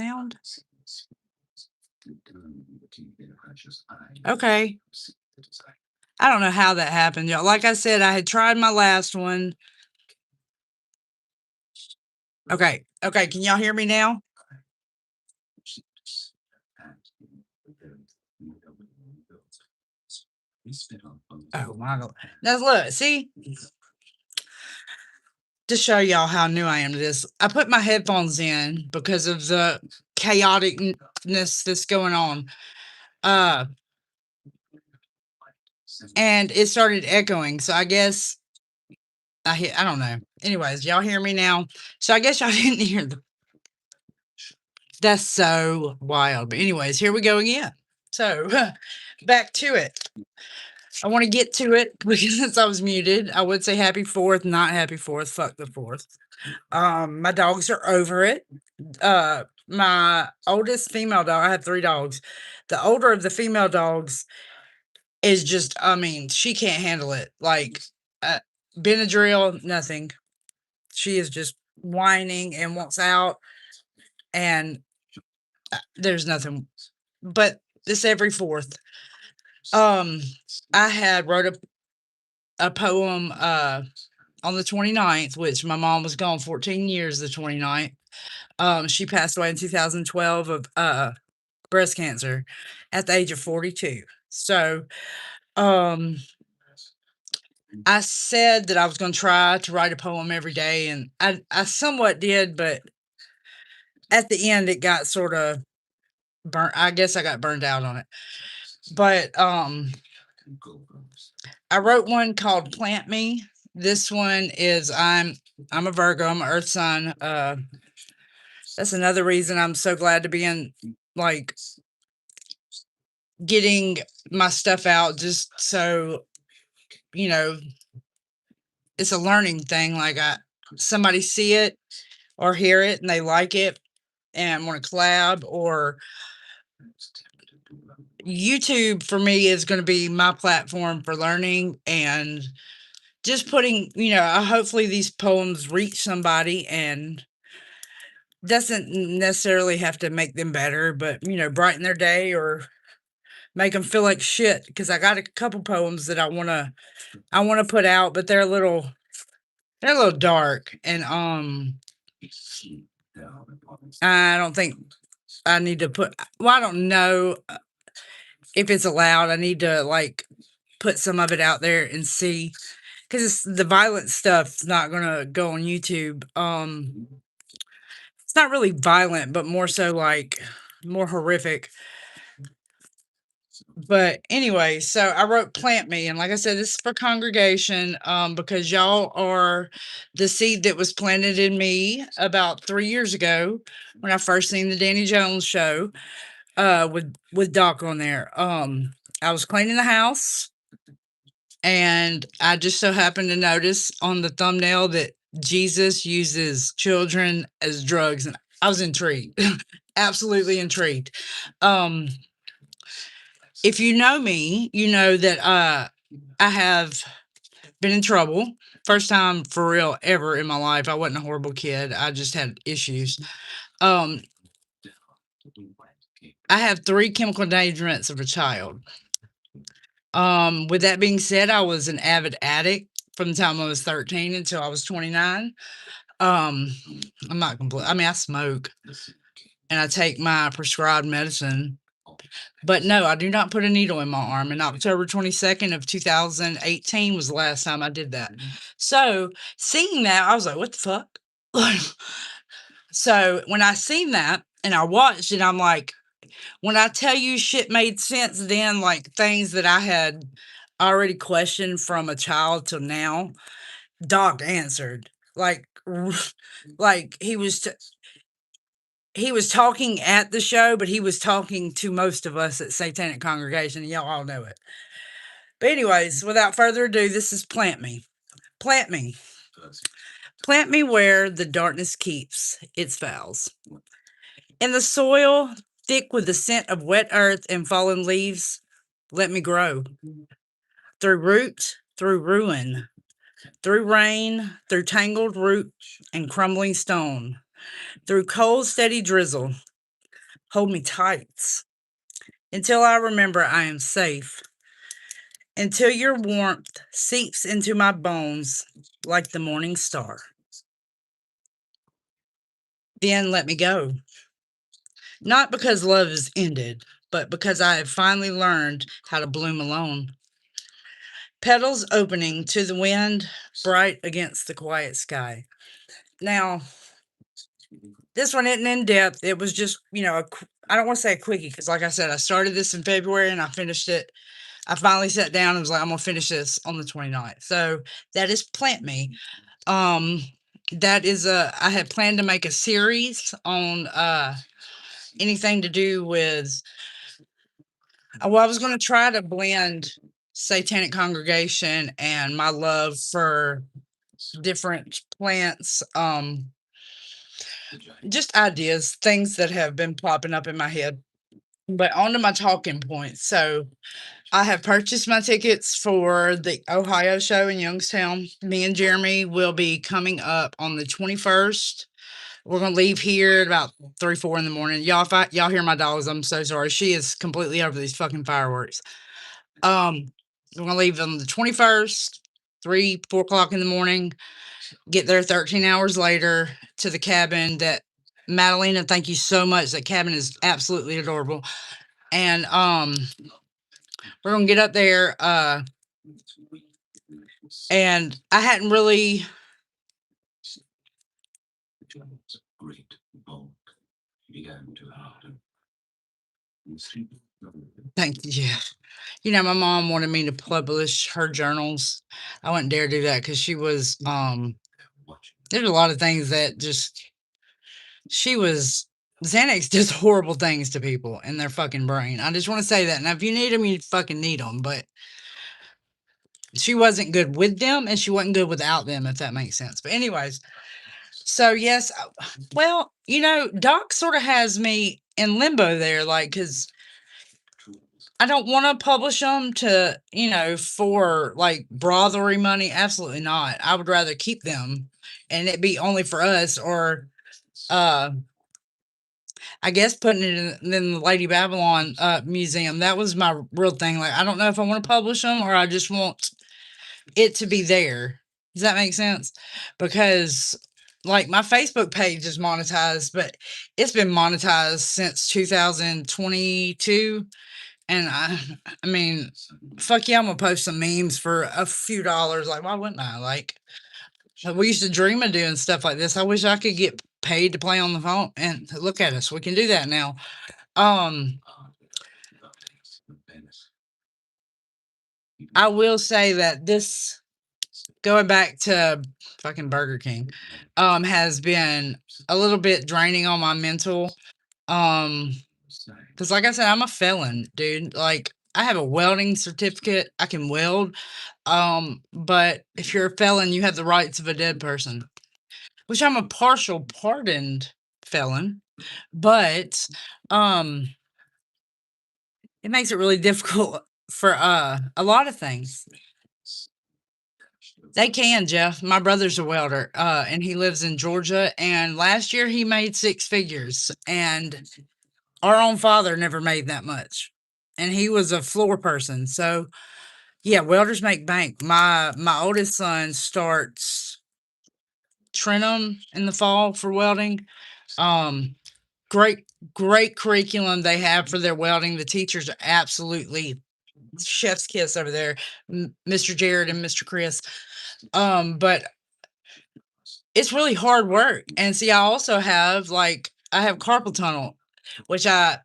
sound? Okay. I don't know how that happened, y'all. Like I said, I had tried my last one. Okay. Okay. Can y'all hear me now? Oh my God. Now look, see, to show y'all how new I am to this, I put my headphones in because of the chaoticness that's going on. And it started echoing. So I guess I don't know. Anyways, y'all hear me now? So I guess y'all didn't hear that's so wild. But anyways, here we go again. So back to it. I want to get to it because since I was muted, I would say happy fourth, not happy fourth. Fuck the fourth. My dogs are over it. My oldest female dog, I have 3 dogs. The older of the female dogs is just, I mean, she can't handle it. Like, Benadryl, nothing. She is just whining and wants out, and there's nothing. But this every fourth. I had wrote a poem on the 29th, which my mom was gone 14 years the 29th. She passed away in 2012 of breast cancer at the age of 42. So, I said that I was going to try to write a poem every day, and I somewhat did, but at the end it got sort of burnt. I guess I got burned out on it. But I wrote one called Plant Me. This one is I'm a Virgo, I'm an earth sign. That's another reason I'm so glad to be in, like, getting my stuff out, just so you know it's a learning thing. Like, somebody see it or hear it and they like it and want to collab, or YouTube for me is going to be my platform for learning and just putting, hopefully these poems reach somebody and doesn't necessarily have to make them better, but brighten their day or make them feel like shit. Because I got a couple poems that I want to put out, but they're a little dark, and I don't think I need to put. Well, I don't know if it's allowed. I need to like put some of it out there and see, because the violent stuff's not gonna go on YouTube. It's not really violent, but more so like more horrific. But anyway, so I wrote Plant Me, and like I said, this is for congregation, because y'all are the seed that was planted in me about 3 years ago when I first seen the Danny Jones show, with Doc on there. I was cleaning the house, and I just so happened to notice on the thumbnail that Jesus uses children as drugs, and I was intrigued. Absolutely intrigued. If you know me, you know that I have been in trouble. First time for real ever in my life. I wasn't a horrible kid. I just had issues. Um, I have 3 chemical endangerments of a child. With that being said, I was an avid addict from the time I was 13 until I was 29. I'm not complete. I mean, I smoke and I take my prescribed medicine. But no, I do not put a needle in my arm. And October 22nd of 2018 was the last time I did that. So seeing that, I was like, what the fuck? So when I seen that and I watched it, I'm like, when I tell you shit made sense then, like things that I had already questioned from a child till now, Doc answered. Like, like he was talking at the show, but he was talking to most of us at Satanic Congregation, and y'all all know it. But anyways, without further ado, this is Plant Me. Plant me. Plant me where the darkness keeps its vows. In the soil, thick with the scent of wet earth and fallen leaves, let me grow. Through root, through ruin, through rain, through tangled root and crumbling stone, through cold, steady drizzle, hold me tight until I remember I am safe, until your warmth seeps into my bones like the morning star. Then let me go. Not because love is ended, but because I have finally learned how to bloom alone. Petals opening to the wind, bright against the quiet sky. Now, this one isn't in depth. It was just, I don't want to say a quickie because, like I said, I started this in February and I finished it. I finally sat down and was like, I'm going to finish this on the 29th. So that is Plant Me. Um, that is I had planned to make a series on anything to do with, well, I was going to try to blend Satanic Congregation and my love for different plants, just ideas, things that have been popping up in my head. But on to my talking points. So I have purchased my tickets for the Ohio show in Youngstown. Me and Jeremy will be coming up on the 21st. We're gonna leave here at about 3, 4 in the morning. Y'all, if y'all hear my dogs, I'm so sorry. She is completely over these fucking fireworks. We're gonna leave on the 21st, 3, 4 o'clock in the morning. Get there 13 hours later to the cabin that Madalena, thank you so much. That cabin is absolutely adorable. And we're gonna get up there. And I hadn't really thank you. My mom wanted me to publish her journals. I wouldn't dare do that because she was there's a lot of things that just she was Xanax does horrible things to people in their fucking brain. I just want to say that. Now, if you need them, you fucking need them. But she wasn't good with them, and she wasn't good without them, if that makes sense. But anyways, so yes, well, Doc sort of has me in limbo there, like, because I don't want to publish them to, for like brothery money. Absolutely not. I would rather keep them and it be only for us, or uh I guess putting it in the Lady Babylon museum. That was my real thing. Like, I don't know if I want to publish them or I just want it to be there. Does that make sense? Because like my Facebook page is monetized, but it's been monetized since 2022. And I mean, fuck yeah, I'm gonna post some memes for a few dollars. Like, why wouldn't I? Like, we used to dream of doing stuff like this. I wish I could get paid to play on the phone. And look at us, we can do that now. Um, I will say that this, going back to fucking Burger King, has been a little bit draining on my mental. Um, because like I said, I'm a felon, dude. Like, I have a welding certificate. I can weld. But if you're a felon, you have the rights of a dead person, which I'm a partial pardoned felon, but um it makes it really difficult for a lot of things. They can, Jeff. My brother's a welder, and he lives in Georgia. And last year he made 6 figures, and our own father never made that much. And he was a floor person. So yeah, welders make bank. My oldest son starts Trenum in the fall for welding. Um, great, great curriculum they have for their welding. The teachers are absolutely chef's kiss over there, Mr. Jared and Mr. Chris. But it's really hard work. And see, I also have I have carpal tunnel, which I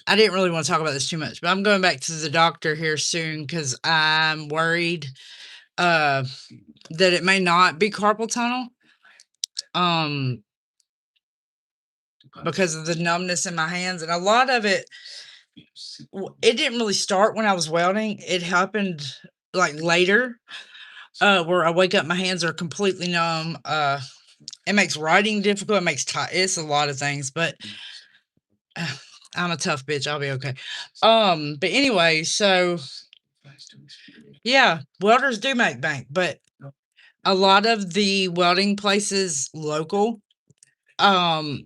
didn't really want to talk about this too much, but I'm going back to the doctor here soon because I'm worried uh that it may not be carpal tunnel. Um because of the numbness in my hands, and a lot of it it didn't really start when I was welding. It happened like later, where I wake up, my hands are completely numb. It makes writing difficult. It makes it's a lot of things, but I'm a tough bitch. I'll be okay. But anyway, so yeah, welders do make bank, but a lot of the welding places local, um,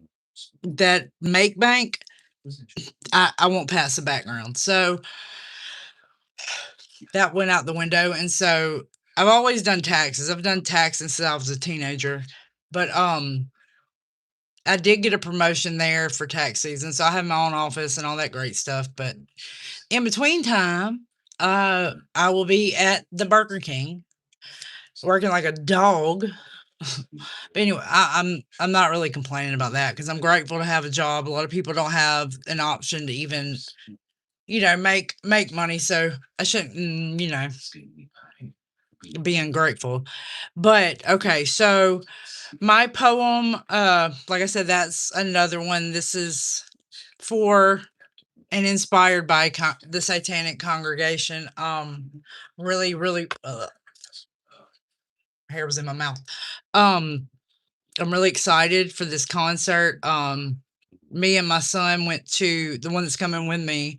that make bank, I won't pass the background. So that went out the window. And so I've always done taxes. I've done taxes since I was a teenager. But I did get a promotion there for tax season. So I have my own office and all that great stuff. But in between time, I will be at the Burger King working like a dog. But anyway, I'm not really complaining about that because I'm grateful to have a job. A lot of people don't have an option to even, make money. So I shouldn't, be ungrateful. But okay, so my poem, like I said, that's another one. This is for and inspired by the Satanic Congregation. Really, really, hair was in my mouth. Um, I'm really excited for this concert. Me and my son went to the one that's coming with me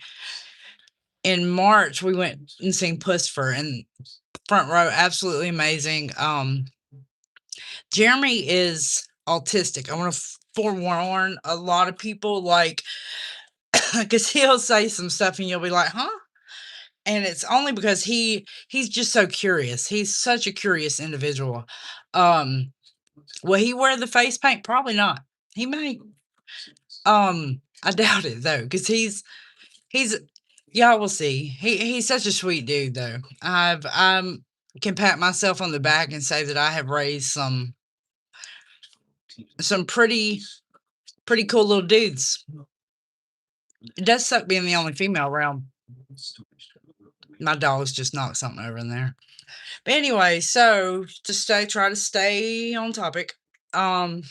in March. We went and seen Pussifer and front row, absolutely amazing. Jeremy is autistic. I want to forewarn a lot of people, like, because he'll say some stuff and you'll be like, huh? And it's only because he's just so curious. He's such a curious individual. Will he wear the face paint? Probably not. He may. I doubt it though, because he's y'all will see. He's such a sweet dude though. I'm can pat myself on the back and say that I have raised some pretty cool little dudes. It does suck being the only female around. My dog's just knocked something over in there. But anyway, so to try to stay on topic. Um,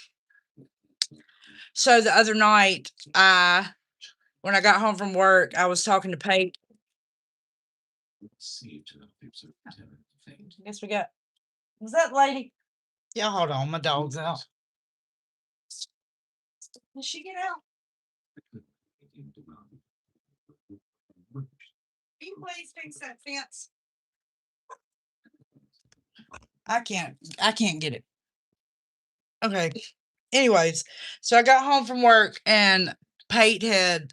so the other night, when I got home from work, I was talking to Paige. Guess we got. Was that lady? Yeah, hold on. My dog's out. Did she get out? Can you please fix that fence? I can't get it. Okay. Anyways, so I got home from work and Pate had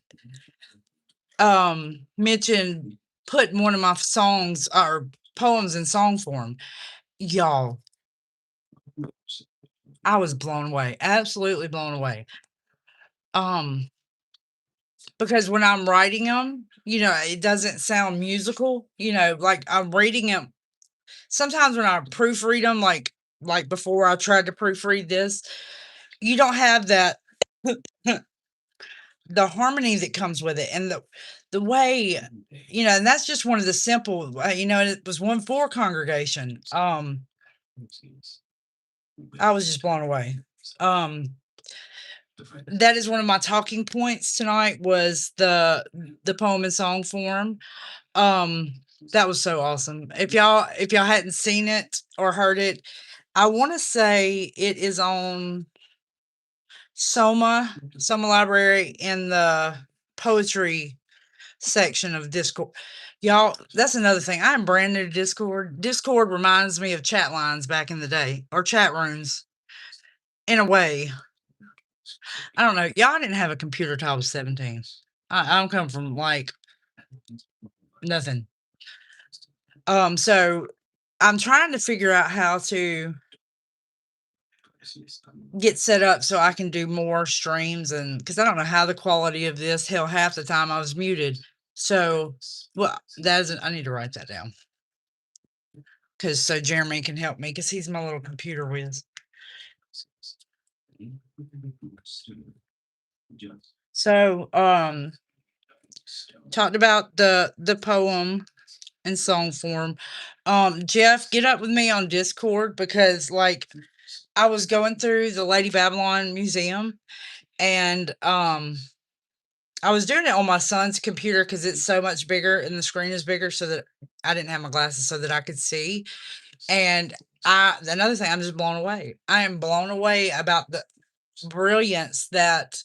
mentioned putting one of my songs or poems in song form. Y'all, I was blown away. Absolutely blown away. Um, because when I'm writing them, it doesn't sound musical, like I'm reading them. Sometimes when I proofread them, like before I tried to proofread this, you don't have that the harmony that comes with it and the way, and that's just one of the simple, and it was one for congregation. I was just blown away. That is one of my talking points tonight was the poem in song form. Um, that was so awesome. If y'all hadn't seen it or heard it, I want to say it is on Soma Library in the poetry section of Discord. Y'all, that's another thing. I'm brand new to Discord. Discord reminds me of chat lines back in the day or chat rooms in a way. I don't know. Y'all didn't have a computer till I was 17. I don't come from like nothing. So I'm trying to figure out how to get set up so I can do more streams and because I don't know how the quality of this, hell, half the time I was muted. So, well, I need to write that down because so Jeremy can help me because he's my little computer whiz. So, talked about the poem in song form. Jeff, get up with me on Discord because like I was going through the Lady Babylon Museum and I was doing it on my son's computer because it's so much bigger and the screen is bigger so that I didn't have my glasses so that I could see. And another thing, I'm just blown away. I am blown away about the brilliance that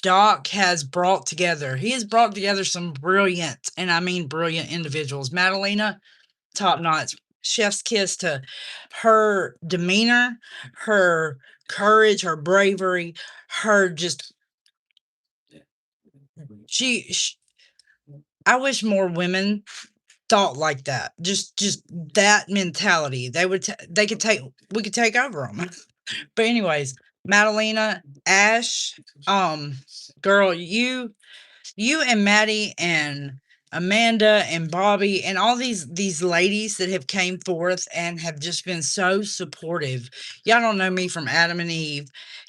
Doc has brought together. He has brought together some brilliant, and I mean brilliant individuals. Madalena, top notch. Chef's kiss to her demeanor, her courage, her bravery, her just she I wish more women thought like that. Just that mentality. They could take we could take over them. But anyways, Madalena, Ash, girl, you and Maddie and Amanda and Bobby and all these ladies that have came forth and have just been so supportive. Y'all don't know me from Adam and Eve.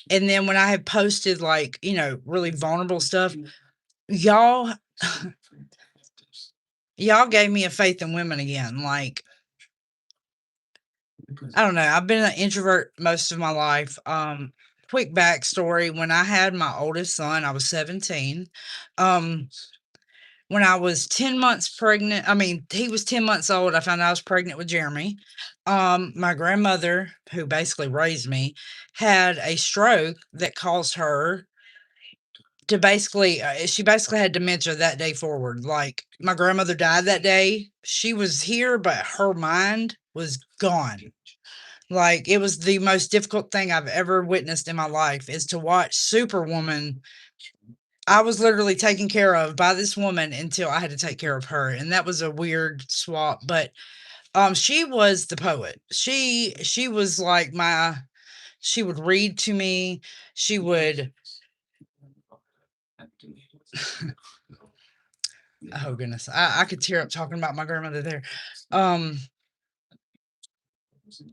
And then when I have posted like, really vulnerable stuff, y'all y'all gave me a faith in women again. Like, I don't know. I've been an introvert most of my life. Quick backstory: when I had my oldest son, I was 17. Um, when I was 10 months pregnant, I mean, he was 10 months old. I found out I was pregnant with Jeremy. My grandmother, who basically raised me, had a stroke that caused her to she basically had dementia that day forward. Like, my grandmother died that day. She was here, but her mind was gone. Like, it was the most difficult thing I've ever witnessed in my life is to watch Superwoman. I was literally taken care of by this woman until I had to take care of her, and that was a weird swap, but, she was the poet. She was like she would read to me, she would oh goodness, I could tear up talking about my grandmother there. Um,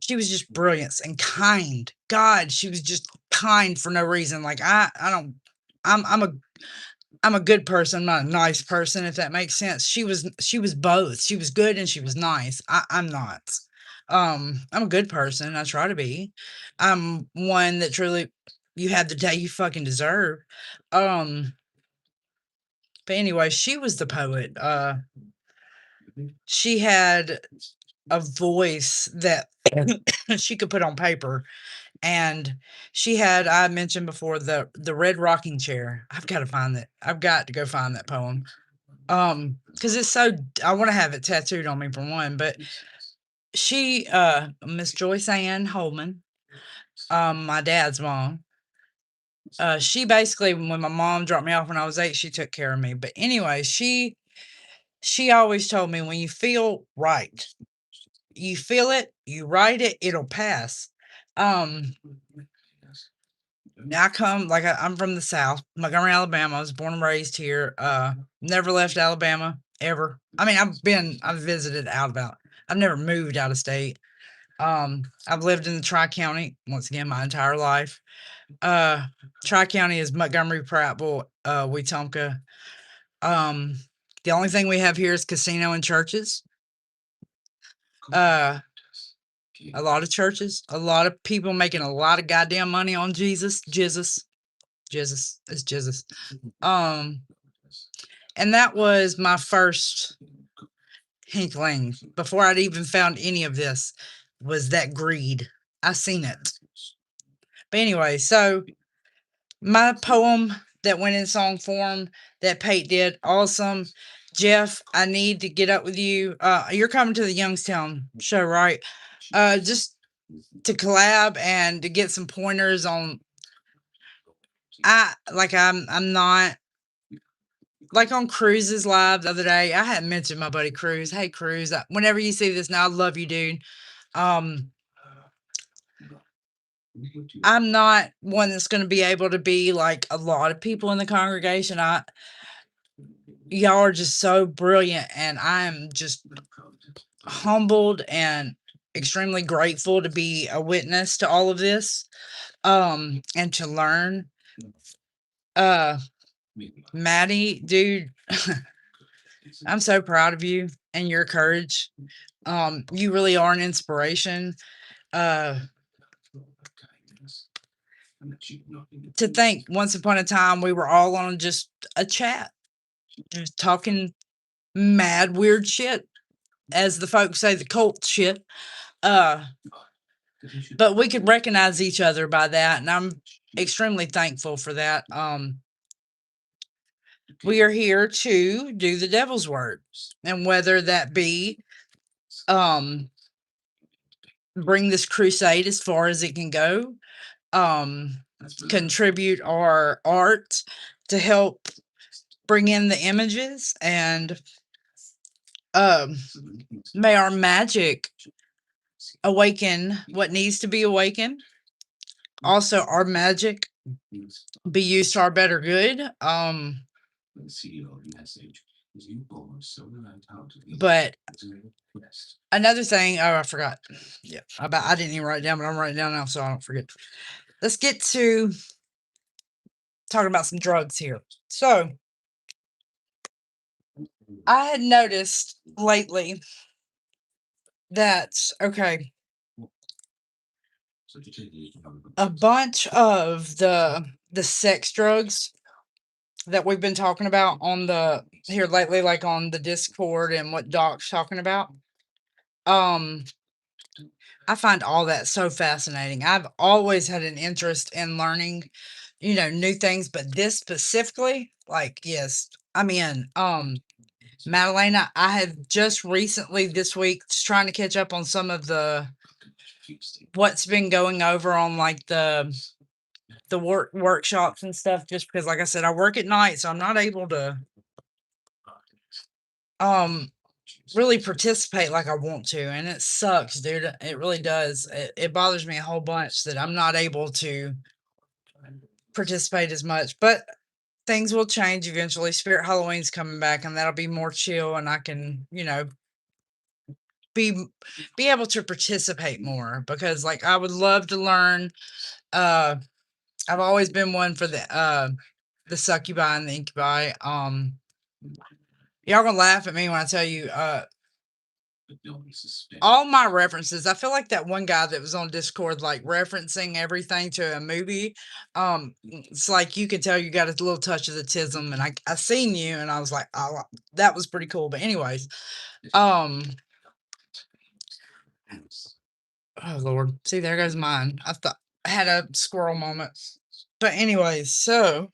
she was just brilliant and kind. God, she was just kind for no reason. Like, I don't I'm a good person, I'm not a nice person, if that makes sense. She was both. She was good and she was nice. I'm not. I'm a good person. I try to be. I'm one that truly you have the day you fucking deserve. Um, but anyway, she was the poet. She had a voice that she could put on paper, and she had, I mentioned before, the red rocking chair. I've got to find that. I've got to go find that poem. Because it's so, I want to have it tattooed on me for one, but she, Miss Joyce Ann Holman, my dad's mom, she basically, when my mom dropped me off when I was 8, she took care of me. But anyway, she always told me, when you feel right, you feel it, you write it, it'll pass. Um, I come like I'm from the South, Montgomery, Alabama. I was born and raised here. Never left Alabama ever. I mean, I've visited Alabama. I've never moved out of state. I've lived in the Tri County once again my entire life. Tri County is Montgomery, Prattville, Wetumpka. Um, the only thing we have here is casino and churches. Uh, a lot of churches, a lot of people making a lot of goddamn money on Jesus, it's Jesus. Um, and that was my first inkling before I'd even found any of this, was that greed. I seen it. But anyway, so my poem that went in song form that Pate did, awesome. Jeff, I need to get up with you. You're coming to the Youngstown show, right? Just to collab and to get some pointers on. I'm not like on Cruz's live the other day. I hadn't mentioned my buddy Cruz. Hey Cruz, whenever you see this now, I love you, dude. Um, I'm not one that's going to be able to be like a lot of people in the congregation. Y'all are just so brilliant, and I'm just humbled and extremely grateful to be a witness to all of this, and to learn. Uh, Maddie, dude, I'm so proud of you and your courage. You really are an inspiration. Uh, to think once upon a time we were all on just a chat, just talking mad weird shit, as the folks say, the cult shit. Uh, but we could recognize each other by that, and I'm extremely thankful for that. We are here to do the devil's work, and whether that be um bring this crusade as far as it can go, um contribute our art to help bring in the images, and um, may our magic awaken what needs to be awakened. Also, our magic be used to our better good. But another thing, oh, I forgot. Yeah, I didn't even write it down, but I'm writing it down now so I don't forget. Let's get to talking about some drugs here. So, I had noticed lately that, okay, a bunch of the sex drugs that we've been talking about on the here lately, like on the Discord and what Doc's talking about. Um, I find all that so fascinating. I've always had an interest in learning, new things, but this specifically, like, yes, I'm in. Madalena, I have just recently this week trying to catch up on some of the what's been going over on like the workshops and stuff, just because like I said, I work at night, so I'm not able to um really participate like I want to, and it sucks, dude. It really does. It bothers me a whole bunch that I'm not able to participate as much, but things will change eventually. Spirit Halloween's coming back, and that'll be more chill, and I can, be be able to participate more because like I would love to learn. uh I've always been one for the succubi and the incubi. Y'all gonna laugh at me when I tell you all my references. I feel like that one guy that was on Discord, like referencing everything to a movie. It's like you could tell you got a little touch of the tism, and I seen you, and I was like, oh, that was pretty cool. But anyways, um, oh Lord, see there goes mine. I thought I had a squirrel moment. But anyways, so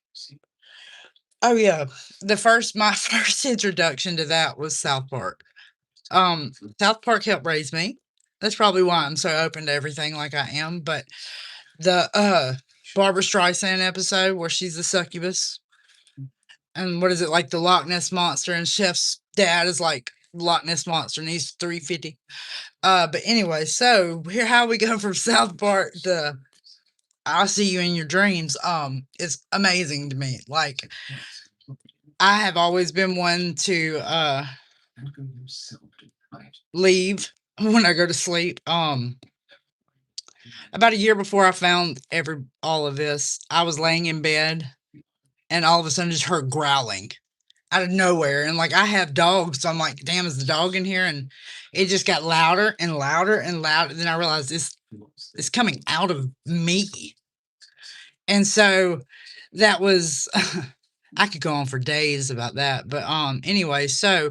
oh yeah, my first introduction to that was South Park. South Park helped raise me. That's probably why I'm so open to everything like I am. But the Barbara Streisand episode where she's the succubus, and what is it, like the Loch Ness monster, and Chef's dad is like Loch Ness monster, and he's 350. But anyway, so here how we go from South Park to I'll see you in your dreams. It's amazing to me. Like I have always been one to leave when I go to sleep. About a year before I found all of this, I was laying in bed and all of a sudden just heard growling out of nowhere. And like I have dogs, so I'm like, damn, is the dog in here? And it just got louder and louder and louder. Then I realized it's coming out of me. And so that was I could go on for days about that. But anyway, so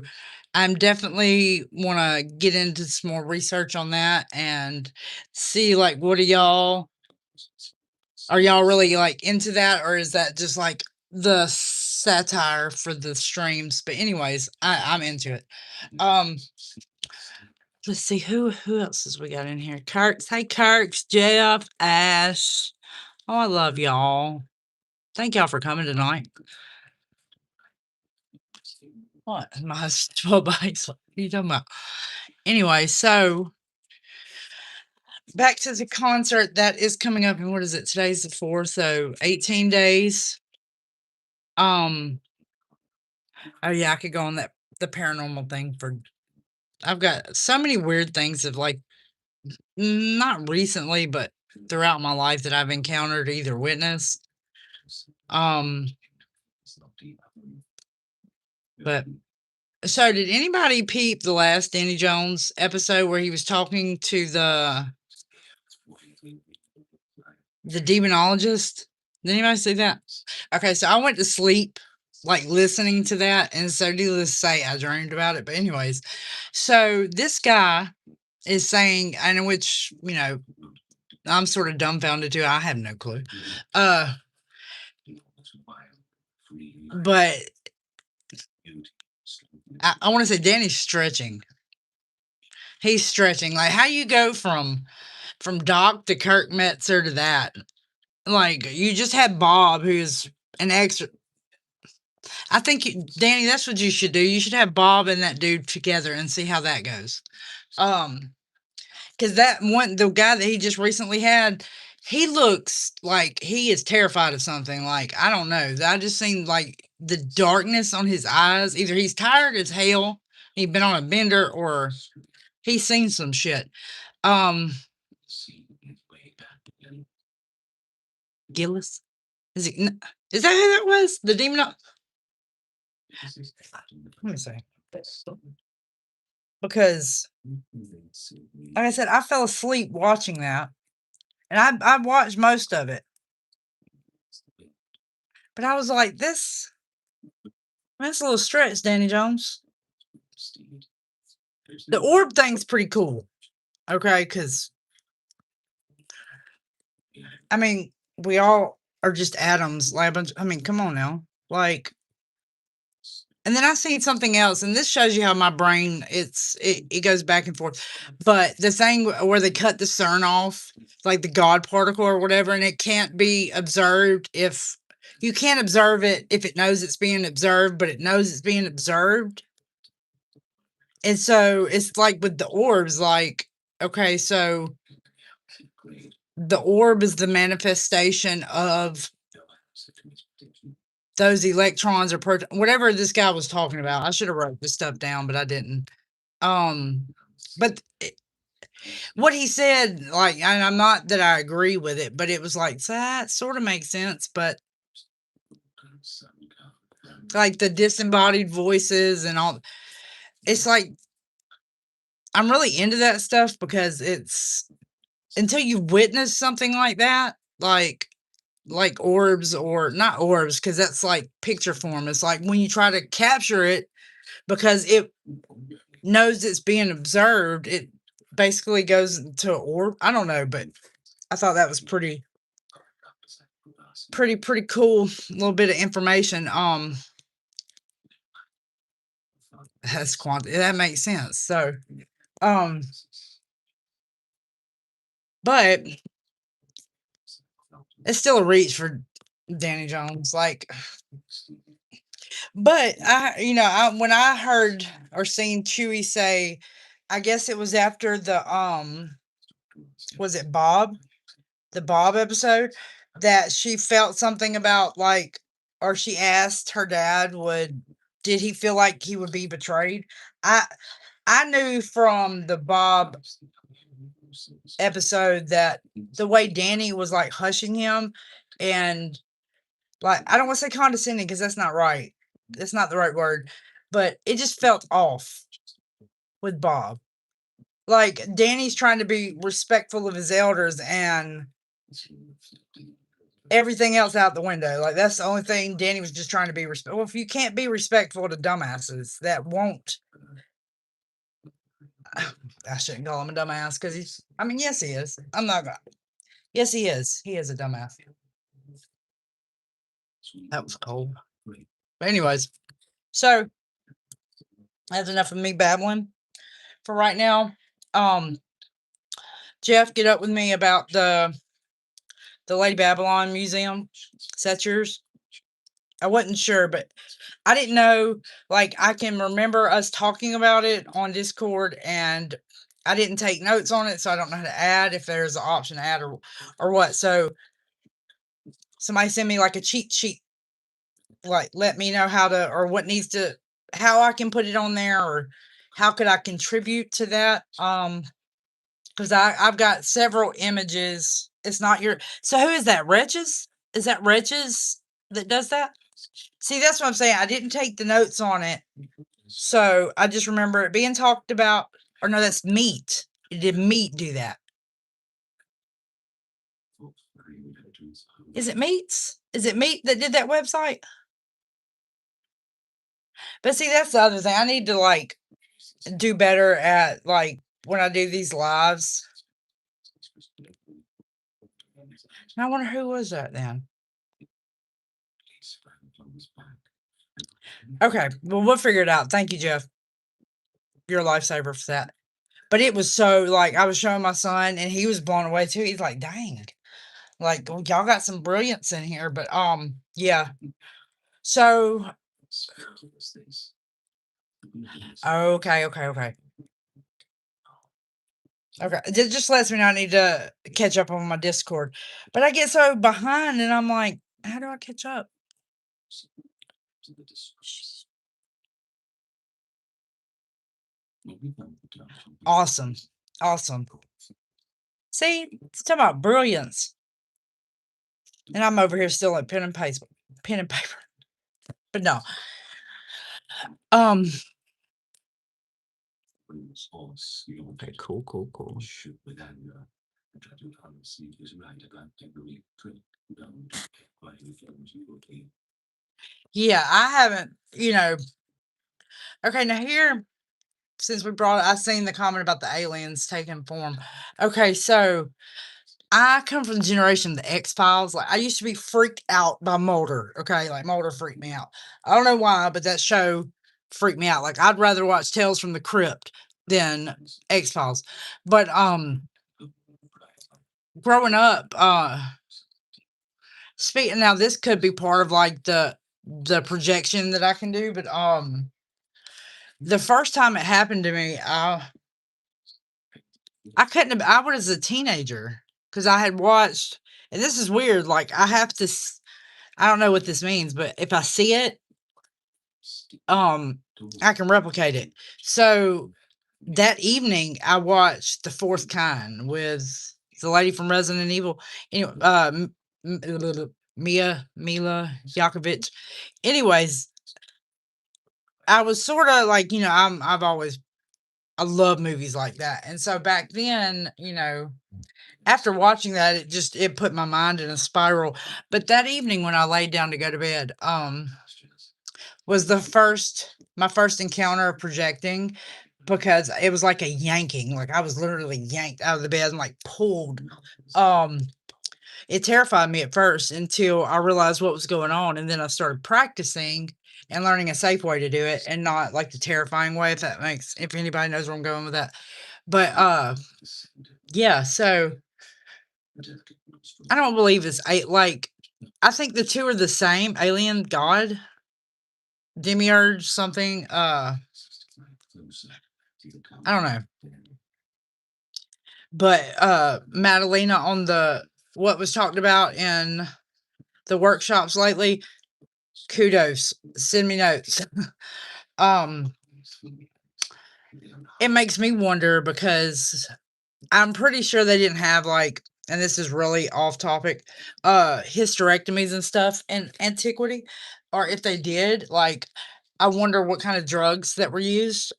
I'm definitely want to get into some more research on that and see like what are y'all really like into that, or is that just like the satire for the streams? But anyways, I'm into it. Um let's see who else has we got in here. Kirks, hey Kirks, Jeff, Ash. Oh, I love y'all. Thank y'all for coming tonight. What? My 12 bikes. What are you talking about? Anyway, so back to the concert that is coming up. And what is it? Today's the 4th, so 18 days. Oh yeah, I could go on the paranormal thing for I've got so many weird things of like not recently, but throughout my life that I've encountered, either witnessed. But so did anybody peep the last Danny Jones episode where he was talking to the demonologist? Did anybody see that? Okay, so I went to sleep like listening to that, and so needless to say, I dreamed about it. But anyways, so this guy is saying, and in which I'm sort of dumbfounded too. I have no clue. But I want to say Danny's stretching. He's stretching. Like how you go from Doc to Kirk Metzer to that. Like you just had Bob, who's an extra. I think Danny, that's what you should do. You should have Bob and that dude together and see how that goes. Because that one, the guy that he just recently had, he looks like he is terrified of something. Like, I don't know. I just seen like the darkness on his eyes. Either he's tired as hell, he's been on a bender, or he's seen some shit. Um, Gillis, is it? Is that who that was? The demon? Let me see. Because, like I said, I fell asleep watching that, and I watched most of it. But I was like, that's a little stretch, Danny Jones. The orb thing's pretty cool. Okay, because I mean, we all are just atoms. Like, I mean, come on now. Like, and then I seen something else, and this shows you how my brain it goes back and forth. But the thing where they cut the CERN off, like the God particle or whatever, and it can't be observed if you can't observe it if it knows it's being observed, but it knows it's being observed. And so it's like with the orbs, like, okay, so the orb is the manifestation of those electrons or whatever this guy was talking about. I should have wrote this stuff down, but I didn't. But what he said, like, and I'm not that I agree with it, but it was like, that sort of makes sense. But like the disembodied voices and all, it's like, I'm really into that stuff because it's until you witness something like that, like orbs, or not orbs, because that's like picture form. It's like when you try to capture it because it knows it's being observed, it basically goes into an orb. I don't know, but I thought that was pretty cool little bit of information. That's that makes sense. So um but it's still a reach for Danny Jones. Like, but when I heard or seen Chewy say, I guess it was after the was it Bob? The Bob episode, that she felt something about, like, or she asked her dad, did he feel like he would be betrayed? I I knew from the Bob episode that the way Danny was like hushing him, and like, I don't want to say condescending because that's not right. That's not the right word, but it just felt off with Bob. Like, Danny's trying to be respectful of his elders, and everything else out the window. Like, that's the only thing Danny was just trying to be respectful. Well, if you can't be respectful to dumbasses that won't, I shouldn't call him a dumbass because I mean, yes, he is. I'm not gonna, yes, he is. He is a dumbass. That was cold. But, anyways, so that's enough of me babbling for right now. Jeff, get up with me about the Lady Babylon Museum. Is that yours? I wasn't sure, but I didn't know. Like, I can remember us talking about it on Discord, and I didn't take notes on it, so I don't know how to add, if there's an option to add or what. So somebody send me like a cheat sheet, like let me know how to, or what needs to, how I can put it on there, or how could I contribute to that. Because I've got several images. It's not your, so who is that? Wretches? Is that Wretches that does that? See, that's what I'm saying. I didn't take the notes on it. So I just remember it being talked about. Or no, that's Meat. Did Meat do that? Is it Meats? Is it Meat that did that website? But see, that's the other thing. I need to like do better at, like, when I do these lives. And I wonder who was that then. Okay, well, we'll figure it out. Thank you, Jeff. You're a lifesaver for that. But it was so, like, I was showing my son, and he was blown away too. He's like, dang, like, well, y'all got some brilliance in here. But yeah. So Okay, okay, okay. Okay, it just lets me know I need to catch up on my Discord. But I get so behind and I'm like, how do I catch up? Awesome. Awesome. See, it's talking about brilliance. And I'm over here still at pen and paper. But no. Um okay, cool, cool, cool. Yeah, I haven't, okay, now here, since we brought I seen the comment about the aliens taking form. Okay, so I come from the generation of the X-Files. Like I used to be freaked out by Mulder. Okay, like Mulder freaked me out. I don't know why, but that show freaked me out. Like I'd rather watch Tales from the Crypt than X-Files. But growing up, speaking now, this could be part of like the projection that I can do, but the first time it happened to me, I couldn't have, I was a teenager because I had watched, and this is weird. Like I have to, I don't know what this means, but if I see it, um, I can replicate it. So that evening, I watched The Fourth Kind with the lady from Resident Evil. Anyway, Mila Yakovich. Anyways, I was sort of like, I love movies like that, and so back then, after watching that, it put my mind in a spiral. But that evening when I laid down to go to bed, was my first encounter of projecting because it was like a yanking. Like I was literally yanked out of the bed and like pulled. Um, it terrified me at first until I realized what was going on, and then I started practicing and learning a safe way to do it and not like the terrifying way, if anybody knows where I'm going with that. But yeah, so I don't believe it's I think the two are the same. Alien, God, demiurge, something. I don't know. But Madalena on the what was talked about in the workshops lately, kudos. Send me notes. um it makes me wonder because I'm pretty sure they didn't have like, and this is really off topic, hysterectomies and stuff in antiquity. Or if they did, like I wonder what kind of drugs that were used.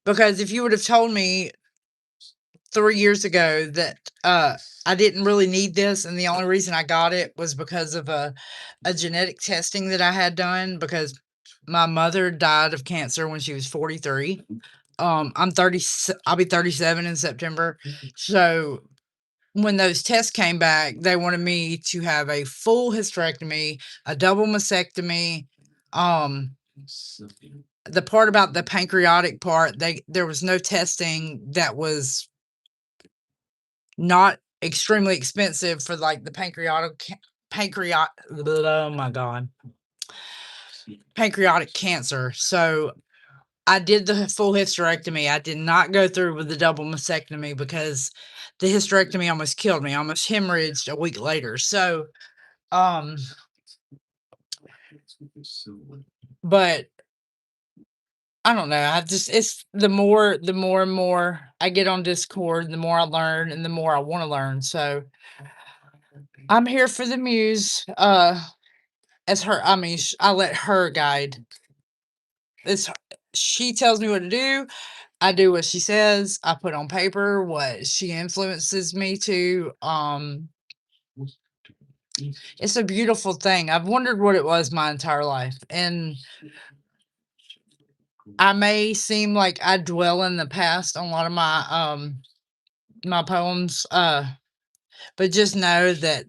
Because if you would have told me 3 years ago that I didn't really need this, and the only reason I got it was because of a genetic testing that I had done because my mother died of cancer when she was 43. I'm 30. I'll be 37 in September. So when those tests came back, they wanted me to have a full hysterectomy, a double mastectomy. Um, the part about the pancreatic part, there was no testing that was not extremely expensive for like the pancreatic oh my god, pancreatic cancer. So I did the full hysterectomy. I did not go through with the double mastectomy because the hysterectomy almost killed me. I almost hemorrhaged a week later. So um but I don't know. I just it's the more and more I get on Discord, the more I learn and the more I want to learn. So I'm here for the muse. As her, I mean, I let her guide. It's She tells me what to do. I do what she says. I put on paper what she influences me to. It's a beautiful thing. I've wondered what it was my entire life, and I may seem like I dwell in the past on a lot of my poems. But just know that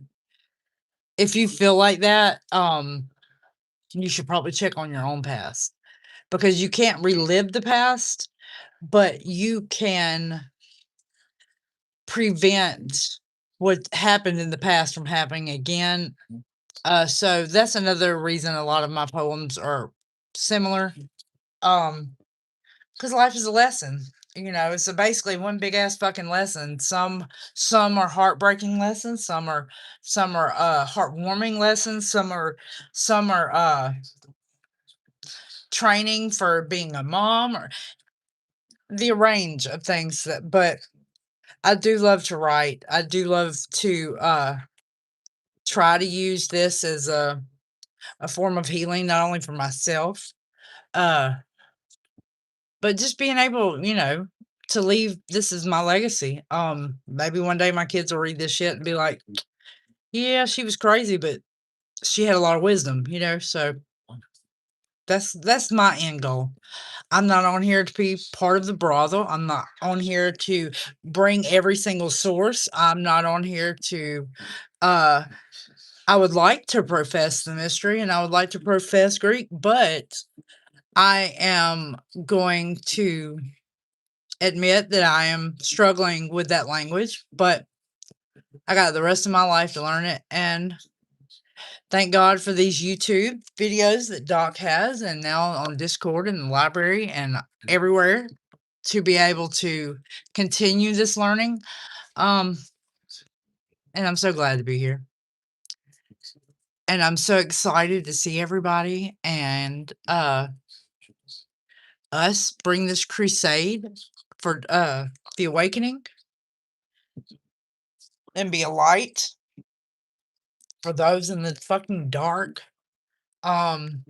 if you feel like that, you should probably check on your own past because you can't relive the past, but you can prevent what happened in the past from happening again. So that's another reason a lot of my poems are similar. Because life is a lesson. It's basically one big ass fucking lesson. Some are heartbreaking lessons, some are heartwarming lessons, some are training for being a mom, or the range of things but I do love to write. I do love to try to use this as a form of healing, not only for myself, uh, but just being able, to leave this as my legacy. Maybe one day my kids will read this shit and be like, "Yeah, she was crazy, but she had a lot of wisdom," So that's my end goal. I'm not on here to be part of the brothel. I'm not on here to bring every single source. I'm not on here to uh I would like to profess the mystery and I would like to profess Greek, but I am going to admit that I am struggling with that language, but I got the rest of my life to learn it. And thank God for these YouTube videos that Doc has, and now on Discord and the library and everywhere to be able to continue this learning. Um, and I'm so glad to be here. And I'm so excited to see everybody and us bring this crusade for the awakening and be a light for those in the fucking dark. Um,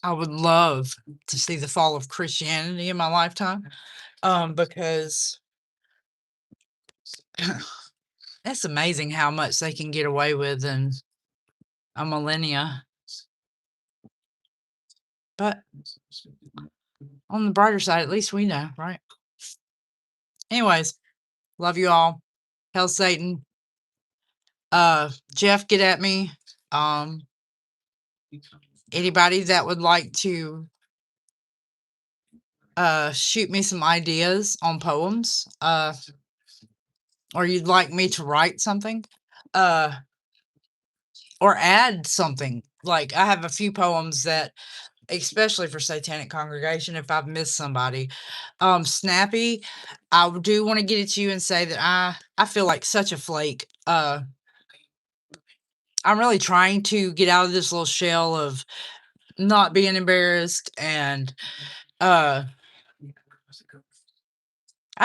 I would love to see the fall of Christianity in my lifetime. Because it's amazing how much they can get away with in a millennia. But on the brighter side, at least we know, right? Anyways, love you all. Hell Satan. Jeff, get at me. Anybody that would like to shoot me some ideas on poems, or you'd like me to write something, or add something. Like I have a few poems that, especially for Satanic Congregation, if I've missed somebody. Snappy, I do want to get at you and say that I feel like such a flake. I'm really trying to get out of this little shell of not being embarrassed, and I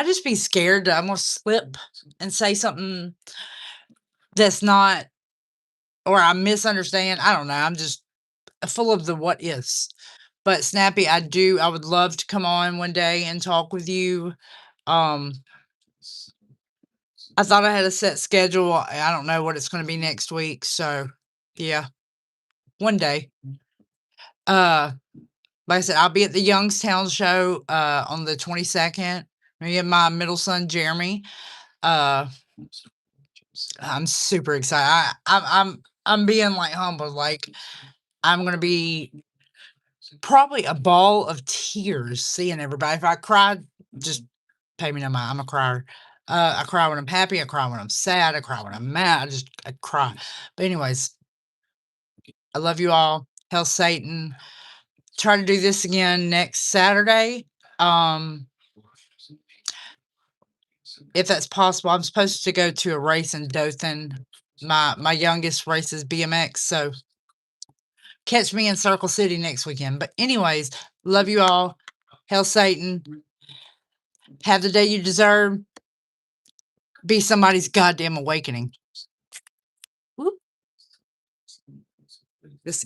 just be scared that I'm gonna slip and say something that's not, or I misunderstand. I don't know. I'm just full of the what ifs. But Snappy, I would love to come on one day and talk with you. Um, I thought I had a set schedule. I don't know what it's going to be next week. So, yeah, one day. Like I said, I'll be at the Youngstown show on the 22nd. Me and my middle son Jeremy. Uh, I'm super excited. I'm being like humbled. Like I'm gonna be probably a ball of tears seeing everybody. If I cried, just pay me no mind. I'm a crier. I cry when I'm happy. I cry when I'm sad. I cry when I'm mad. I cry. But anyways, I love you all. Hell Satan. Try to do this again next Saturday. If that's possible. I'm supposed to go to a race in Dothan. My youngest races BMX, so catch me in Circle City next weekend. But anyways, love you all. Hell Satan. Have the day you deserve. Be somebody's goddamn awakening. Whoop. This